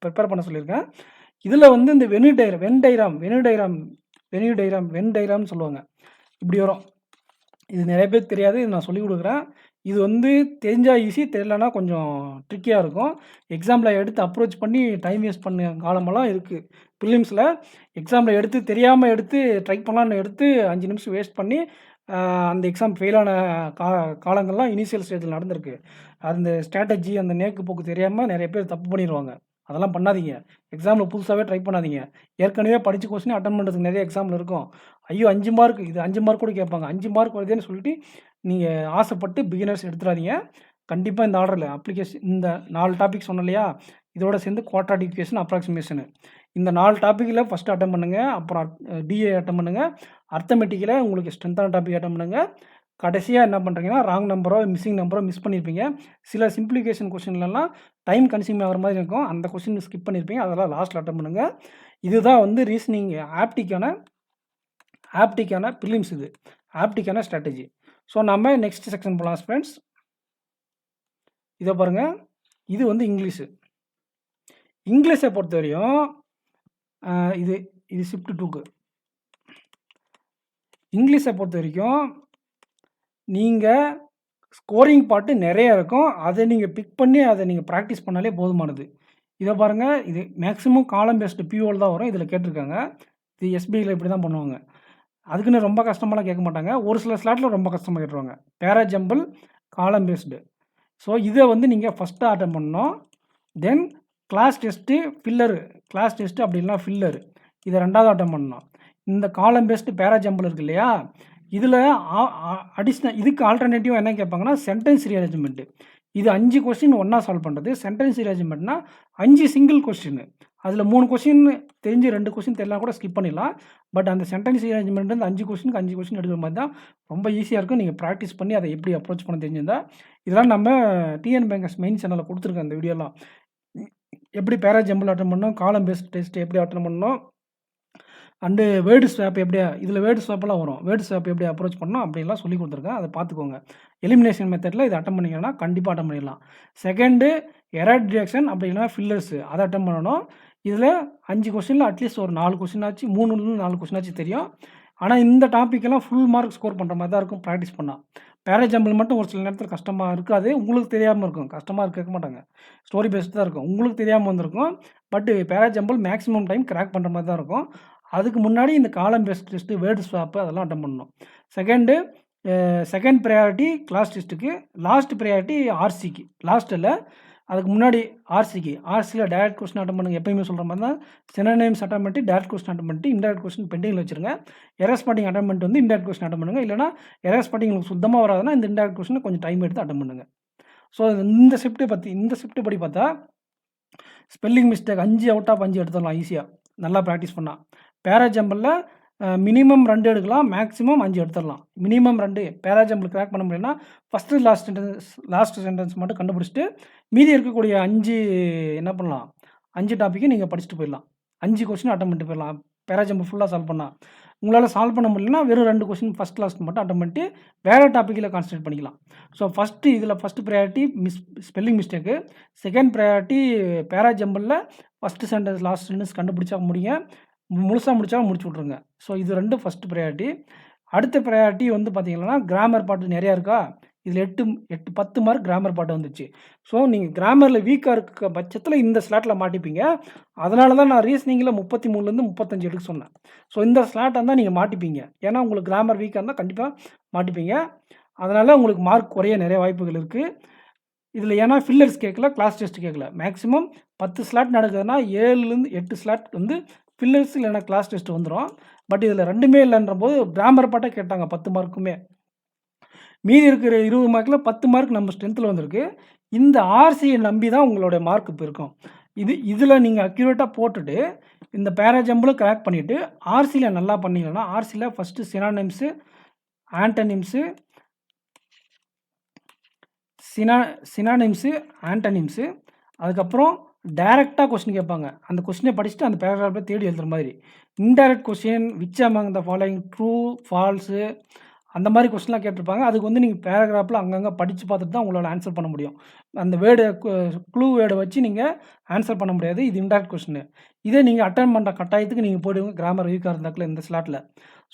ப்ரிப்பேர் பண்ண சொல்லியிருக்கேன். இதில வந்து இந்த வென் டயகிராம்னு சொல்லுவாங்க. இப்படி வரும். இது நெறைய பேருக்கு தெரியாது. இது நான் சொல்லிக் குடுக்குறேன். இது வந்து தெரிஞ்சா ஈஸி, தெரியலனா கொஞ்சம் ட்ரிக்கியா இருக்கும். எக்ஸாம்ல எடுத்து அப்ரோச் பண்ணி டைம் வேஸ்ட் பண்ண காலமெல்லாம் இருக்கு. பிரிலிம்ஸ்ல எக்ஸாம்ல எடுத்து தெரியாம எடுத்து ட்ரை பண்ணலான்னு எடுத்து 5 நிமிஷம் வேஸ்ட் பண்ணி, அந்த எக்ஸாம் ஃபெயில் ஆன கா காலங்கள்லாம் இனிஷியல் ஸ்டேஜ்ல நடந்திருக்கு. அந்த ஸ்ட்ராட்டஜி, அந்த நேக்கு போக்கு தெரியாம நெறைய பேர் தப்பு பண்ணிருவாங்க. அதெல்லாம் பண்ணாதீங்க. எக்ஸாம்ல புதுசாவே ட்ரை பண்ணாதீங்க. ஏற்கனவே படிச்ச கொஸ்டினே அட்டெண்ட் பண்றதுக்கு நெறைய எக்ஸாம்ல இருக்கும். ஐயோ! 5 மார்க் இது 5 மார்க் கூட கேட்பாங்க. 5 மார்க் வருதேன்னு சொல்லிட்டு நீங்க ஆசைப்பட்டு பிகினர்ஸ் எடுத்துறாதீங்க. கண்டிப்பா இந்த ஆர்டர்ல இந்த 4 டாபிக் சொன்னேன் இல்லையா? இதோட சேர்ந்து குவாட்ராட்டிக் ஈக்குவேஷன், அப்ராக்ஸிமேஷன். இந்த 4 டாபிக்ல ஃபர்ஸ்ட் அட்டெண்ட் பண்ணுங்க. அப்புறம் டிஏ அட்டெண்ட் பண்ணுங்க. அரித்மெட்டிக்ல உங்களுக்கு ஸ்ட்ரென்த்தான டாபிக் அட்டெண்ட் பண்ணுங்க. கடைசியா என்ன பண்றீங்கன்னா, ராங் நம்பரோ, மிஸ்ஸிங் நம்பரோ மிஸ் பண்ணியிருப்பீங்க. சில சிம்ப்ளிஃபிகேஷன் கொஸ்டின்லலாம் டைம் கன்சியூம் ஆகுற மாரி இருக்கும். அந்த கொஸ்டின் ஸ்கிப் பண்ணியிருப்பீங்க. அதெல்லாம் லாஸ்ட்ல அட்டெண்ட் பண்ணுங்க. இதுதான் வந்து ரீசனிங் ஆப்டிக்கான பிரிலிம்ஸ் இது. ஆப்டிக்கான ஸ்ட்ராட்டஜி. ஸோ நம்ம நெக்ஸ்ட் செக்ஷன் போலாம் ஃப்ரெண்ட்ஸ். இத பாருங்க. இது வந்து இங்கிலீஷு. இங்கிலீஷை பொறுத்தவரையும் இது இது ஷிஃப்ட் 2க்கு. இங்கிலீஷை பொறுத்தவரைக்கும் நீங்க ஸ்கோரிங் பார்ட் நெறைய இருக்கும். அத நீங்க பிக் பண்ணி அத நீங்க பிராக்டிஸ் பண்ணாலே போதுமானது. இத பாருங்க. இது மேக்ஸிமம் காலம் பேஸ்டு பிஓல தான் வரும். இதில கேட்டிருக்காங்க. இது எஸ்பிஐல இப்படி தான் பண்ணுவாங்க. அதுக்குன்னு ரொம்ப கஷ்டமாலாம் கேட்க மாட்டாங்க. ஒரு சில ஸ்லாட்ல ரொம்ப கஷ்டமா கேட்டுருவாங்க. பேரா ஜம்பிள், காலம் பேஸ்டு. ஸோ இத வந்து நீங்க ஃபர்ஸ்ட்டா அட்டெண்ட் பண்ணணும். தென் கிளாஸ் டெஸ்ட்டு, கிளாஸ் டெஸ்ட்டு அப்படி இல்லனா ஃபில்லர். இத 2வது அட்டெண்ட் பண்ணணும். இந்த காலம் பேஸ்டு பேரா ஜம்பிள் இருக்கு இல்லையா? இதில இதுக்கு ஆல்டர்னேட்டிவா என்ன கேட்பாங்கன்னா, சென்டென்ஸ் ரீஅரேஞ்ச்மென்ட். இது 5 கொஸ்டின் ஒண்ணா சால்வ் பண்றது. சென்டென்ஸ் ரீஅரேஞ்ச்மென்ட்னா 5 சிங்கிள் கொஸ்டின். அதில 3 கொஸ்டின் தெரிஞ்சு 2 கொஸ்டின் தெரியலனா கூட ஸ்கிப் பண்ணிடலாம். பட் அந்த சென்டென்ஸ் ரீஅரேஞ்ச்மென்ட் வந்து 5 கொஸ்டினுக்கு 5 கொஸ்டின் எடுக்கிற மாரி தான் ரொம்ப ஈஸியா இருக்கும். நீங்க பிராக்டிஸ் பண்ணி அதை எப்படி அப்ரோச் பண்ண தெரிஞ்சிருந்தா, இதெல்லாம் நம்ம டிஎன் பேங்கர்ஸ் மெயின் சேனல்ல குடுத்துருக்கேன் இந்த வீடியோலாம். எப்படி பேரா ஜம்பிள் அட்டெண்ட் பண்ணணும், காலம் பேஸ்ட் டெஸ்ட் எப்படி அட்டெண்ட் பண்ணணும், அண்டு வேர்டு ஸ்வாப் எப்படி இதில வேர்டு ஸ்வாப்லாம் வரும். வேர்டு ஸ்வாப் எப்படி அப்ரோச் பண்ணணும் அப்படின்லாம் சொல்லிக் குடுத்துருக்கேன். அத பார்த்துக்கோங்க. எலிமினேஷன் மெத்தட்ல இத அட்டெண்ட் பண்ணீங்கன்னா கண்டிப்பா அட்டெண்ட் பண்ணிடலாம். செகண்டு எரர் டிடெக்ஷன் அப்படி இல்லனா ஃபில்லர்ஸ் அத அட்டெண்ட் பண்ணணும். இதில 5 கொஸ்டின்ல அட்லீஸ்ட் ஒரு 4 கொஸ்டினாச்சு 3ல 4 கொஸ்டினாச்சு தெரியும். ஆனா இந்த டாபிக் எல்லாம் ஃபுல் மார்க் ஸ்கோர் பண்ற மாரி தான் இருக்கும் பிராக்டிஸ் பண்ணா. பேரா ஜம்பிள் மட்டும் ஒரு சில நேரத்தில கஷ்டமா இருக்காது. உங்களுக்கு தெரியாம இருக்கும். கஷ்டமா கேட்க மாட்டாங்க. ஸ்டோரி பேஸ்ட் தான் இருக்கும். உங்களுக்கு தெரியாம வந்திருக்கும். பட் பேரா ஜம்பிள் மேக்ஸிமம் டைம் கிராக் பண்ற மாரி தான் இருக்கும். அதுக்கு முன்னாடி இந்த காலம் பேஸ்ட் டெஸ்ட், வேர்ட் ஸ்வாப் அதெல்லாம் அட்டெண்ட் பண்ணணும். செகண்ட் பிரையாரிட்டி கிளாஸ் டெஸ்ட்டுக்கு, லாஸ்ட் பிரையாரிட்டி ஆர்சிக்கு. லாஸ்ட் இல்ல. அதுக்கு முன்னாடி ஆர்சிக்கு. ஆர்சில டைரக்ட் கொஸ்டின் அட்டெண்ட் பண்ணுங்க. எப்பயுமே சொல்ற மாரி தான். சினோனிம்ஸ் அட்டெண்ட் பண்ணிட்டு, டைரக்ட் கொஸ்டின் அட்டெண்ட் பண்ணிட்டு, இன்டைரக்ட் கொஸ்டின் பெண்டிங்ல வச்சிருங்க. எரர் ஸ்பாட்டிங் அட்டெண்ட் பண்ணிட்டு வந்து இன்டைரக்ட் கொஸ்டின் அட்டெண்ட் பண்ணுங்க. இல்லனா எரர் ஸ்பாட்டிங் உங்களுக்கு சுத்தமா வராதுன்னா இந்த இன்டைரக்ட் கொஸ்டின் கொஞ்சம் டைம் எடுத்து அட்டெண்ட் பண்ணுங்க. ஸோ இந்த ஷிஃப்ட் படி பார்த்தா ஸ்பெல்லிங் மிஸ்டேக் 5 அவுட் ஆஃப் 5 எடுத்துடலாம் ஈஸியா. நல்லா பிராக்டிஸ் பண்ணா. பேரா ஜம்பிள்ல மினிமம் 2 எடுக்கலாம். மேக்ஸிமம் 5 எடுத்துடலாம். மினிமம் 2 பேரா ஜம்பிள் கிராக் பண்ண முடியலன்னா, ஃபர்ஸ்ட்டு லாஸ்ட் சென்டென்ஸ் மட்டும் கண்டுபிடிச்சுட்டு, மீதி இருக்கக்கூடிய 5 என்ன பண்ணலாம், 5 டாபிக்கும் நீங்க படிச்சுட்டு போயிடலாம். 5 கொஸ்டின் அட்டெண்ட் பண்ணிட்டு போயிடலாம். பேரா ஜம்பிள் ஃபுல்லா சால்வ் பண்ணா. உங்களால சால்வ் பண்ண முடியலன்னா, வெறும் 2 கொஸ்டின் ஃபர்ஸ்ட் லாஸ்ட் மட்டும் அட்டெண்ட் பண்ணிட்டு, வேற டாபிக்ல கான்சன்ட்ரேட் பண்ணிக்கலாம். So first priority spelling mistake. Second priority பேரா ஜம்பிள்ல ஃபர்ஸ்ட் சென்டென்ஸ், லாஸ்ட் சென்டென்ஸ் கண்டுபிடிச்சா முடிங்க. முழுசா முடிச்சாலும் முடிச்சு விட்ருங்க. ஸோ இது 2 ஃபர்ஸ்ட் பிரையாரிட்டி. அடுத்த பிரையாரிட்டி வந்து பார்த்தீங்கன்னா, கிராமர் பார்ட் நெறையா இருக்கா? இதில 10 மார்க் கிராமர் பார்ட் வந்துச்சு. ஸோ நீங்க கிராமர்ல வீக்கா இருக்க பட்சத்தில இந்த ஸ்லாட்ல மாட்டிப்பீங்க. அதனால தான் நான் ரீசனிங்ல 33லேருந்து 35 எடுக்க சொன்னேன். ஸோ இந்த ஸ்லாட்டா இருந்தா நீங்க மாட்டிப்பீங்க. ஏன்னா உங்களுக்கு கிராமர் வீக்கா இருந்தா கண்டிப்பா மாட்டிப்பீங்க. அதனால உங்களுக்கு மார்க் குறைய நெறைய வாய்ப்புகள் இருக்கு. இதில ஏன்னா ஃபில்லர்ஸ் கேட்கல, கிளாஸ் டெஸ்ட் கேட்கல. மேக்ஸிமம் 10 ஸ்லாட் நடக்குதுன்னா 7லேருந்து 8 ஸ்லாட் வந்து ஃபில்லர்ஸ் இல்லைனா கிளாஸ் டெஸ்ட் வந்துரும். பட் இதில 2மே இல்லன்றபோது கிராமர் பார்ட்டா கேட்டாங்க 10 மார்க்குமே. மீதி இருக்கிற 20 மார்க்ல 10 மார்க் நம்ம ஸ்ட்ரென்த்ல வந்திருக்கு. இந்த ஆர்சியை நம்பி தான் உங்களுடைய மார்க் இப்ப இருக்கும். இதில நீங்க அக்யூரேட்டா போட்டுட்டு, இந்த பேரா ஜம்பிள் கிராக் பண்ணிட்டு, ஆர்சில நல்லா பண்ணீங்கன்னா, ஆர்சில ஃபர்ஸ்ட் சினோனிம்ஸ், ஆன்டனிம்ஸ் அதுக்கப்புறம் டைரக்ட்டா கொஸ்டின் கேட்பாங்க. அந்த கொஸ்டின படிச்சுட்டு அந்த பேராகிராஃப்ப தேடி எழுதுற மாதிரி. Indirect question which among the following true, false அந்த மாதிரி கொஸ்டின்லாம் கேட்டிருப்பாங்க. அதுக்கு வந்து நீங்கள் பேராகிராஃபில் அங்கங்கே படித்து பார்த்துட்டு தான் உங்களால் ஆன்சர் பண்ண முடியும். அந்த வேர்டு க்ளூ வேர்டை வச்சு நீங்கள் ஆன்சர் பண்ண முடியாது. இது இன்டைரக்ட் கொஸ்டின். இதே நீங்கள் அட்டெண்ட் பண்ணுற கட்டாயத்துக்கு நீங்கள் போயிடுவீங்க கிராமர் வீக்காக இருந்தாக்கில் இந்த ஸ்லாட்டில்.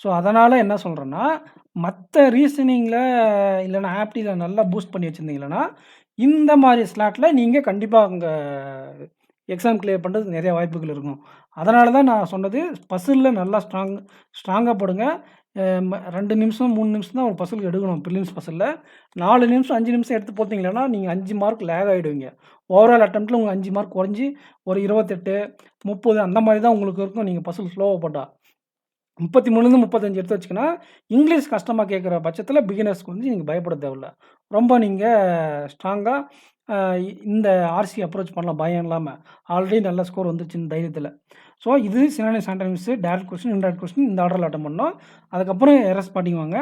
ஸோ அதனால் என்ன சொல்கிறேன்னா, மற்ற ரீசனிங்கில் இல்லைனா ஆப்டியில் நல்லா பூஸ்ட் பண்ணி வச்சுருந்தீங்கன்னா இந்த மாதிரி ஸ்லாட்டில் நீங்கள் கண்டிப்பாக அங்கே எக்ஸாம் கிளியர் பண்ணுறதுக்கு நிறைய வாய்ப்புகள் இருக்கும். அதனால தான் நான் சொன்னது பசிலில் நல்லா ஸ்ட்ராங்காக போடுங்க. 2 நிமிஷம் 3 நிமிஷம் தான் ஒரு பசிலுக்கு எடுக்கணும் ப்ரிலிம்ஸ் பசிலில். 4 நிமிஷம் 5 நிமிஷம் எடுத்து போட்டிங்கன்னா நீங்கள் 5 மார்க் லேக் ஆகிடுவீங்க. ஓவரால் அட்டெம்ப்ட்டில் உங்களுக்கு 5 மார்க் குறைஞ்சி ஒரு 28, 30 அந்த மாதிரி தான் உங்களுக்கு இருக்கும். நீங்கள் பசில் ஸ்லோவாக போட்டால் 33லேருந்து 35 எடுத்து வச்சுக்கினா இங்கிலீஷ் கஷ்டமாக கேட்குற பட்சத்தில் பிகினர்ஸ்க்கு வந்து நீங்கள் பயப்பட தேவையில்ல. ரொம்ப நீங்கள் ஸ்ட்ராங்காக இந்த ஆர்சி அப்ரோச் பண்ணலாம் பயம் இல்லாமல். ஆல்ரெடி நல்ல ஸ்கோர் வந்துருச்சுன்னு தைரியத்தில். ஸோ இது synonyms antonyms direct question indirect question இந்த ஆர்டரில் அட்டன் பண்ணோம். அதுக்கப்புறம் எரர் ஸ்பாட்டிங் வாங்க.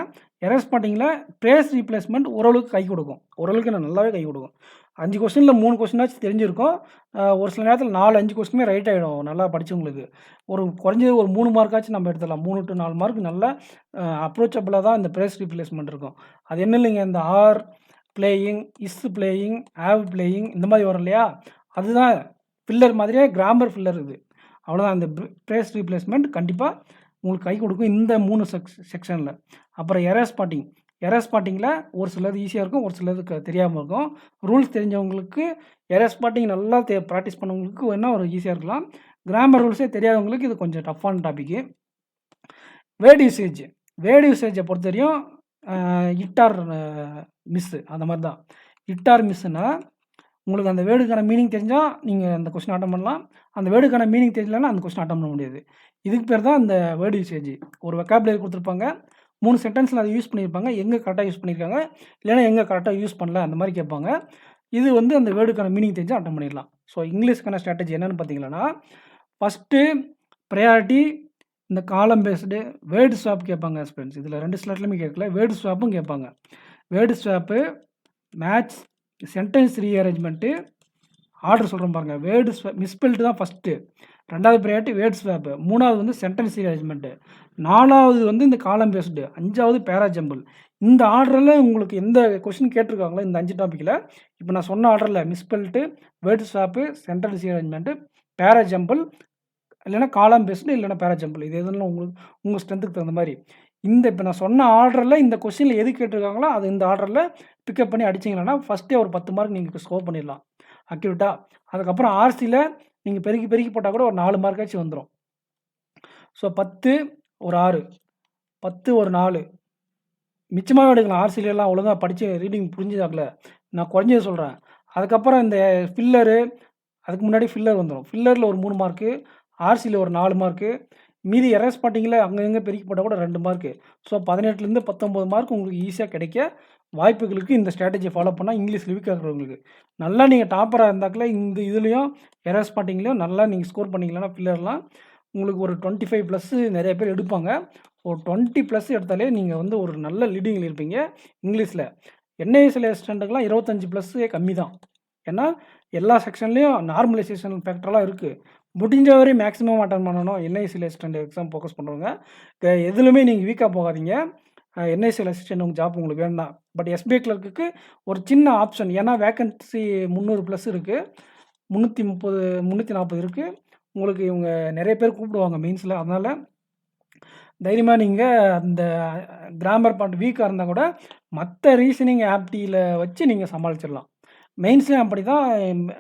எரர் ஸ்பாட்டிங்கில் ப்ரேஸ் ரீப்ளேஸ்மெண்ட் ஓரளவுக்கு கை கொடுக்கும். ஓரளவுக்கு நல்லாவே கை கொடுக்கும். 5 கொஸ்டினில் 3 கொஸ்டினாச்சும் தெரிஞ்சிருக்கும். ஒரு சில நேரத்தில் 4, 5 கொஸ்டினுமே ரைட் ஆகிடும் நல்லா படித்தவங்களுக்கு. குறைஞ்சது ஒரு 3 மார்க்காச்சும் நம்ம எடுத்துடலாம். 3 to 4 மார்க் நல்லா அப்ரோச்சபிளாக தான் இந்த ப்ரேஸ் ரீப்ளேஸ்மெண்ட் இருக்கும். அது என்ன இல்லைங்க, இந்த are playing, is playing, have playing இந்த மாதிரி வரும் இல்லையா, அதுதான் ஃபில்லர் மாதிரியே கிராமர் ஃபில்லர் இது. அவ்வளோதான். இந்த ப்ரேஸ் ரீப்ளேஸ்மெண்ட் கண்டிப்பாக உங்களுக்கு கை கொடுக்கும் இந்த 3 செக்ஷனில். அப்புறம் எரர் ஸ்பாட்டிங். எரர் ஸ்பாட்டிங்கில் ஒரு சிலது ஈஸியாக இருக்கும், ஒரு சிலது தெரியாமல் இருக்கும். ரூல்ஸ் தெரிஞ்சவங்களுக்கு எரர் ஸ்பாட்டிங் நல்லா ப்ராக்டிஸ் பண்ணவங்களுக்கு வேணால் ஒரு ஈஸியாக இருக்கலாம். கிராமர் ரூல்ஸே தெரியாதவங்களுக்கு இது கொஞ்சம் டஃப்பான டாப்பிக்கு. Word usage. வேர்டு யூசேஜை பொறுத்த வரையும் இட் ஆர் மிஸ்ஸு அந்த மாதிரி தான். இட் ஆர் மிஸ்ஸுன்னா உங்களுக்கு அந்த வேர்டுக்கான மீனிங் தெரிஞ்சால் நீங்கள் அந்த கொஸ்டின் அட்டன் பண்ணலாம். அந்த வேர்டுக்கான மீனிங் தெரியலன்னா அந்த கொஸ்டின் அட்டன் பண்ண முடியாது. இதுக்கு பேர் தான் இந்த வேர்டு யூசேஜ். ஒரு வெக்காபுலரி கொடுத்துருப்பாங்க, 3 சென்டென்ஸில் அதை யூஸ் பண்ணியிருப்பாங்க. எங்கே கரெக்டாக யூஸ் பண்ணியிருக்காங்க, இல்லைனா எங்கே கரெக்டாக யூஸ் பண்ணல அந்த மாதிரி கேட்பாங்க. இது வந்து அந்த வேர்டுக்கான மீனிங் தெரிஞ்சால் அட்டன் பண்ணிடலாம். ஸோ இங்கிலீஷ்க்கான ஸ்ட்ராட்டஜி என்னென்னு பார்த்தீங்கன்னா, ஃபஸ்ட்டு ப்ரையாரிட்டி இந்த காலம் பேஸ்டு வேர்டு ஸ்வாப் கேட்பாங்க ஸ்டூடெண்ட்ஸ். இதில் 2 ஸ்லாட்லையுமே கேட்கல, வேர்டு ஸ்வாப்பும் கேட்பாங்க. Word swap, match, sentence rearrangement, order சொல்கிறோம் பாருங்கள். வேர்டு மிஸ்பெல்ட்டு தான் ஃபஸ்ட்டு, 2வது ப்ரையாரிட்டி வேர்ட் ஸ்வாப்பு, 3வது வந்து சென்டென்ஸ் ரீஅரேஞ்ச்மெண்ட்டு, 4வது வந்து இந்த காலம் பேஸ்டு, 5வது பேராஜம்பிள். இந்த ஆர்டரில் உங்களுக்கு எந்த கொஸ்டின் கேட்டிருக்காங்களோ இந்த 5 டாப்பிக்கில் இப்போ நான் சொன்ன ஆர்டரில் மிஸ்பெல்ட்டு, வேர்டு ஸ்வாப்பு, சென்டென்ஸ் ரீஅரேஞ்ச்மெண்ட்டு, பேராஜம்பிள், இல்லைனா காலம் பேஸ்டு, இல்லைனா பேராஜம்பிள். இது எதுனா உங்கள் ஸ்ட்ரென்த்துக்கு தகுந்த மாதிரி இந்த இப்போ நான் சொன்ன ஆர்டரில் இந்த கொஸ்டினில் எது கேட்டிருக்காங்களோ அது இந்த ஆர்டரில் பிக்கப் பண்ணி அடிச்சிங்கன்னா ஃபஸ்ட்டே ஒரு 10 மார்க் நீங்கள் ஸ்கோர் பண்ணிடலாம் அக்யூரேட்டாக. அதுக்கப்புறம் ஆர்சியில் நீங்கள் பெருக்கி போட்டால் கூட ஒரு 4 மார்க்காச்சும் வந்துடும். ஸோ 10 ஒரு 6, 10 ஒரு 4 மிச்சமாகவே எடுக்கலாம். ஆர்சிலெலாம் ஒழுங்காக படித்து ரீடிங் புரிஞ்சுதாக்கல, நான் குறைஞ்சது சொல்கிறேன். அதுக்கப்புறம் இந்த ஃபில்லரு, அதுக்கு முன்னாடி ஃபில்லர் வந்துடும். ஃபில்லரில் ஒரு 3 மார்க்கு, ஆர்சியில் ஒரு 4 மார்க்கு, மீதி எரர் ஸ்பாட்டிங்கில் அங்கங்கே பெருக்கி போட்டால் கூட 2 மார்க்கு. ஸோ 18லேருந்து 19 மார்க் உங்களுக்கு ஈஸியாக கிடைக்க வாய்ப்புகளுக்கு இந்த ஸ்ட்ராட்டஜியை ஃபாலோ பண்ணால் இங்கிலீஷ் வீக் ஆகிறவங்களுக்கு நல்லா நீங்கள் டாப்பராக இருந்தாக்கில் இந்த இதுலேயும் எரர் ஸ்பாட்டிங்லேயும் நல்லா நீங்கள் ஸ்கோர் பண்ணிங்களா ஃபில்லர்லாம் உங்களுக்கு ஒரு 25+ நிறைய பேர் எடுப்பாங்க. ஒரு 20+ எடுத்தாலே நீங்கள் வந்து ஒரு நல்ல லீடிங்கில் இருப்பீங்க இங்கிலீஷில். என்ஐஎஸ்எல் அசிஸ்டண்ட்டுக்கெலாம் 25+ கம்மி தான். ஏன்னா எல்லா செக்ஷன்லேயும் நார்மலைசேஷன் ஃபேக்டரெலாம் இருக்குது. முடிஞ்ச வரை மேக்ஸிமம் அட்டன் பண்ணணும். என்ஐஎஸ்எல் அசிஸ்டண்ட் எக்ஸாம் ஃபோக்கஸ் பண்ணுறவங்க எதுலையுமே நீங்கள் வீக்காக போகாதீங்க. என்ஐஎஸ்எல் அசிஸ்டண்ட் உங்கள் ஜாப் உங்களுக்கு வேண்டாம். பட் எஸ்பிஐ கிளர்க்குக்கு ஒரு சின்ன ஆப்ஷன், ஏன்னா வேக்கன்சி 300+ இருக்குது, 330 340 இருக்குது. உங்களுக்கு இவங்க நிறைய பேர் கூப்பிடுவாங்க மெயின்ஸில். அதனால் தைரியமாக நீங்கள் அந்த கிராமர் பார்ட் வீக்காக இருந்தால் கூட மற்ற ரீசனிங் ஆப்டியில் வச்சு நீங்கள் சமாளிச்சிடலாம். மெயின்ஸ்லேயும் அப்படி தான்.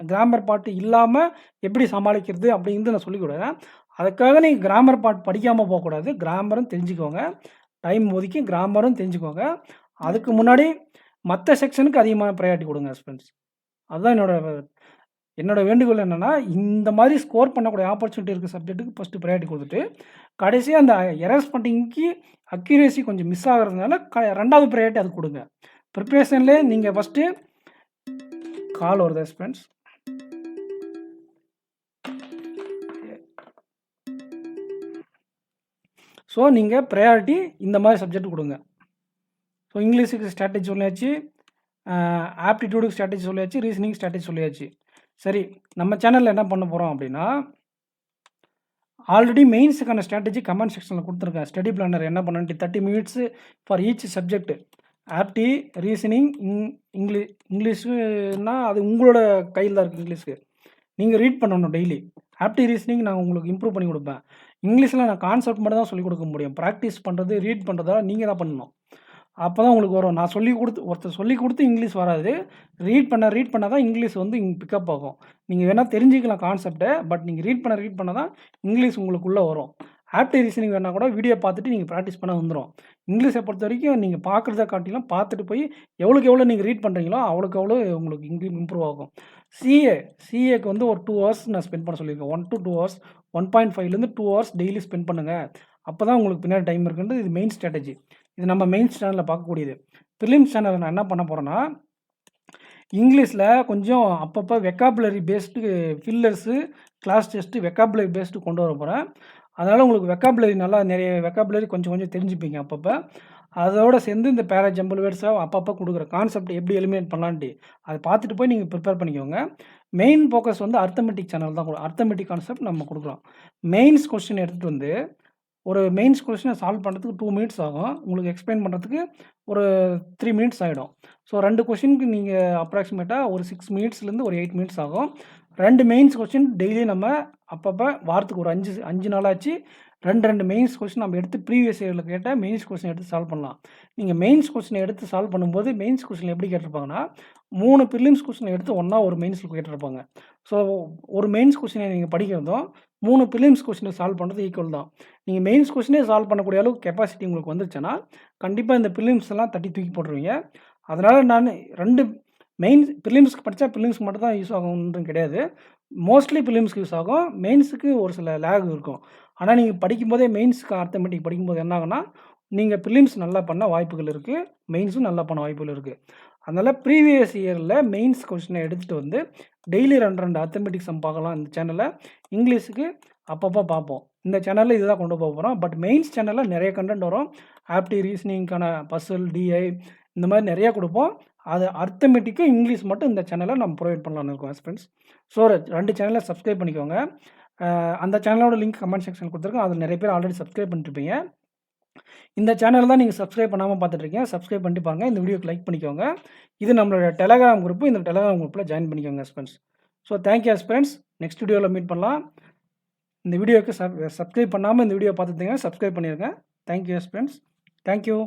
கிராமர் பார்ட் இல்லாமல் எப்படி சமாளிக்கிறது அப்படிங்கிறது நான் சொல்லிக் கொடுக்குறேன். அதுக்காக நீங்கள் கிராமர் பார்ட் படிக்காமல் போகக்கூடாது. கிராமரும் தெரிஞ்சுக்கோங்க, டைம் ஒதுக்கி கிராமரும் தெரிஞ்சுக்கோங்க. அதுக்கு முன்னாடி மற்ற செக்ஷனுக்கு அதிகமான ப்ரையாரிட்டி கொடுங்க ஸ்டூடெண்ட்ஸ். அதுதான் என்னோட வேண்டுகோள். என்னென்னா இந்த மாதிரி ஸ்கோர் பண்ணக்கூடிய ஆப்பர்ச்சுனிட்டி இருக்க சப்ஜெக்ட்டுக்கு ஃபஸ்ட்டு ப்ரையாரிட்டி கொடுத்துட்டு கடைசியாக அந்த எரர் ஸ்பாட்டிங்க்கு அக்யூரேசி கொஞ்சம் மிஸ் ஆகிறதுனால 2வது ப்ரையாரிட்டி அது கொடுங்க. ப்ரிப்ரேஷன்லேயே நீங்கள் ஃபஸ்ட்டு கால் வருது ஸ்டூடெண்ட்ஸ். ஸோ நீங்கள் ப்ரையாரிட்டி இந்த மாதிரி சப்ஜெக்ட் கொடுங்க. ஸோ இங்கிலீஷுக்கு ஸ்ட்ராட்டஜி சொல்லியாச்சு, ஆப்டிடியூடுக்கு ஸ்ட்ராட்டஜி சொல்லியாச்சு, ரீசனிங் ஸ்ட்ராட்டஜி சொல்லியாச்சு. சரி, நம்ம சேனலில் என்ன பண்ண போகிறோம் அப்படின்னா ஆல்ரெடி மெயின்ஸுக்கான ஸ்ட்ராட்டஜி கமெண்ட் செக்ஷனில் கொடுத்துருக்கேன். ஸ்டடி பிளானர் என்ன பண்ணணுன்ட்டு 30 மினிட்ஸு ஃபார் ஈச் சப்ஜெக்ட். ஆப்டி, ரீசனிங், இங்கிலீஷுன்னா அது உங்களோட கையில் தான் இருக்குது. இங்கிலீஷ்க்கு நீங்கள் ரீட் பண்ணணும் டெய்லி. ஆப்டி, ரீசனிங் நான் உங்களுக்கு இம்ப்ரூவ் பண்ணி கொடுப்பேன். இங்கிலீஷில் நான் கான்செப்ட் மட்டும் தான் சொல்லிக் கொடுக்க முடியும். ப்ராக்டிஸ் பண்ணுறது, ரீட் பண்ணுறதெல்லாம் நீங்கள் தான் பண்ணணும். அப்போ தான் உங்களுக்கு வரும். நான் ஒருத்தர் சொல்லிக் கொடுத்து இங்கிலீஷ் வராது. ரீட் பண்ண தான் இங்கிலீஷ் வந்து பிக்கப் ஆகும். நீங்கள் வேணால் தெரிஞ்சுக்கலாம் கான்செப்ட்டை. பட் நீங்கள் ரீட் பண்ண தான் இங்கிலீஷ் உங்களுக்குள்ளே வரும். ஆப்டி ரீசனிங் வேணால் கூட வீடியோ பார்த்துட்டு நீங்கள் ப்ராக்டிஸ் பண்ண வந்துடும். இங்கிலீஷை பொறுத்த வரைக்கும் நீங்கள் பார்க்குறத காட்டிலும் பார்த்துட்டு போய் எவ்வளோ நீங்கள் ரீட் பண்ணுறீங்களோ அவ்வளோக்கு எவ்வளோ உங்களுக்கு இம்ப்ரூவ் ஆகும். சிஏக்கு வந்து ஒரு 2 ஹவர்ஸ் நான் ஸ்பெண்ட் பண்ண சொல்லியிருக்கேன். 1 to 2 ஹவர்ஸ், 1.5லேருந்து 2 ஹவர்ஸ் டெய்லி ஸ்பெண்ட் பண்ணுங்கள். அப்போ தான் உங்களுக்கு பின்னாடி டைம் இருக்குன்றது இது மெயின் ஸ்ட்ராட்டஜி. இது நம்ம மெயின்ஸ் சேனலில் பார்க்கக்கூடியது. ப்ரிலிம்ஸ் சேனலில் நான் என்ன பண்ண போகிறேன்னா, இங்கிலீஷில் கொஞ்சம் அப்பப்போ vocabulary based fillers, class test vocabulary based கொண்டு வர போகிறேன். அதனால் உங்களுக்கு வெக்காபுலரி நல்லா நிறைய வெக்காபுலரி கொஞ்சம் தெரிஞ்சுப்பீங்க அப்பப்போ. அதோடு சேர்ந்து இந்த பேரா ஜம்பிள் வேர்ட்ஸாக அப்பப்போ கொடுக்குற கான்செப்ட் எப்படி எலிமினேட் பண்ணலான்ட்டு அதை பார்த்துட்டு போய் நீங்கள் ப்ரிப்பேர் பண்ணிக்கோங்க. மெயின் ஃபோக்கஸ் வந்து அர்த்தமெட்டிக் சேனல் தான். அர்த்தமெட்டிக் கான்செப்ட் நம்ம கொடுக்குறோம். மெயின்ஸ் கொஸ்டின் எடுத்துகிட்டு வந்து ஒரு மெயின்ஸ் கொஸ்டினை சால்வ் பண்ணுறதுக்கு 2 மினிட்ஸ் ஆகும். உங்களுக்கு எக்ஸ்பிளைன் பண்ணுறதுக்கு ஒரு 3 மினிட்ஸ் ஆகிடும். ஸோ 2 கொஸ்டினுக்கு நீங்கள் அப்ராக்சிமேட்டாக ஒரு 6 மினிட்ஸ்லேருந்து ஒரு 8 மினிட்ஸ் ஆகும். 2 மெயின்ஸ் கொஸ்டின் டெய்லி நம்ம அப்பப்போ வாரத்துக்கு ஒரு 5 நாளாச்சு 2 மெயின்ஸ் கொஸ்டின் நம்ம எடுத்து ப்ரீவியஸ் இயரில் கேட்டால் மெயின்ஸ் கொஸ்டின் எடுத்து சால்வ் பண்ணலாம். நீங்கள் மெயின்ஸ் கொஸ்டினை எடுத்து சால்வ் பண்ணும்போது மெயின்ஸ் கொஸ்டின் எப்படி கேட்டிருப்பாங்கன்னா 3 ப்ரிலிம்ஸ் கொஸ்டினை எடுத்து ஒன்றா ஒரு மெயின்ஸில் கேட்டிருப்பாங்க. ஸோ ஒரு மெயின்ஸ் கொஸ்டினை நீங்கள் படிக்கிறதும் 3 ப்ரிலிம்ஸ் கொஸ்டினை சால்வ் பண்ணுறது ஈக்குவல் தான். நீங்கள் மெயின்ஸ் கொஸ்டினே சால்வ் பண்ணக்கூடிய அளவுக்கு கெப்பாசிட்டி உங்களுக்கு வந்துருச்சுன்னா கண்டிப்பாக இந்த ப்ரிலிம்ஸ் எல்லாம் தட்டி தூக்கி போட்டுருவீங்க. அதனால் நான் 2 ப்ரிலிம்ஸ்க்கு படித்தா ப்ரிலிம்ஸ்க்கு மட்டும் தான் யூஸ் ஆகும்ன்றது கிடையாது. மோஸ்ட்லி ப்ரிலிம்ஸ்க்கு யூஸ் ஆகும். மெயின்ஸுக்கு ஒரு சில லேக் இருக்கும். ஆனால் நீங்கள் படிக்கும்போதே மெயின்ஸுக்கு அர்த்தமெட்டிக் படிக்கும்போது என்ன ஆகுன்னா, நீங்கள் ப்ரிலிம்ஸ் நல்லா பண்ண வாய்ப்புகள் இருக்குது. மெயின்ஸும் நல்லா பண்ண வாய்ப்புகள் இருக்குது. அதனால் ப்ரீவியஸ் இயரில் மெயின்ஸ் கொஸ்டினை எடுத்துகிட்டு வந்து டெய்லி 2 அர்த்தமெட்டிக் சம் பார்க்கலாம் இந்த சேனலில். இங்கிலீஷுக்கு அப்பப்போ பார்ப்போம். இந்த சேனலில் இதுதான் கொண்டு போக போகிறோம். பட் மெயின்ஸ் சேனலில் நிறைய கண்டென்ட் வரும். ஆப்டி, ரீசனிங்க்கான பசில், டிஐ இந்த மாதிரி நிறையா கொடுப்போம். அது அர்த்தமெட்டிக்கு இங்கிலீஷ் மட்டும் இந்த சேனலில் நம்ம ப்ரொவைட் பண்ணலான்னு இருக்கோம் ஃப்ரெண்ட்ஸ். ஸோ 2 சேனலை சப்ஸ்கிரைப் பண்ணிக்கோங்க. அந்த சேனலோட லிங்க் கமெண்ட் செக்ஷனில் கொடுத்துருக்கேன். அதில் நிறைய பேர் ஆல்ரெடி சப்ஸ்கிரைப் பண்ணிட்டுருப்பீங்க. இந்த சேனல் தான் நீங்கள் சப்ஸ்கிரைப் பண்ணாமல் பார்த்துட்ருக்கீங்க. சப்ஸ்கிரைப் பண்ணிட்டு பாருங்கள். இந்த வீடியோக்கு லைக் பண்ணிக்கோங்க. இது நம்மளோட டெலகிராம் குரூப்பு. இந்த டெலகிராம் குரூப்பில் ஜாயின் பண்ணிக்கோங்க friends. So thank you friends. Next வீடியோவில் மீட் பண்ணலாம். இந்த வீடியோக்கு சப்ஸ்கிரைப் பண்ணாமல் இந்த வீடியோ பார்த்துருந்தீங்கன்னா சப்ஸ்கிரைப் பண்ணிடுங்க. Thank you friends. தேங்க்யூ.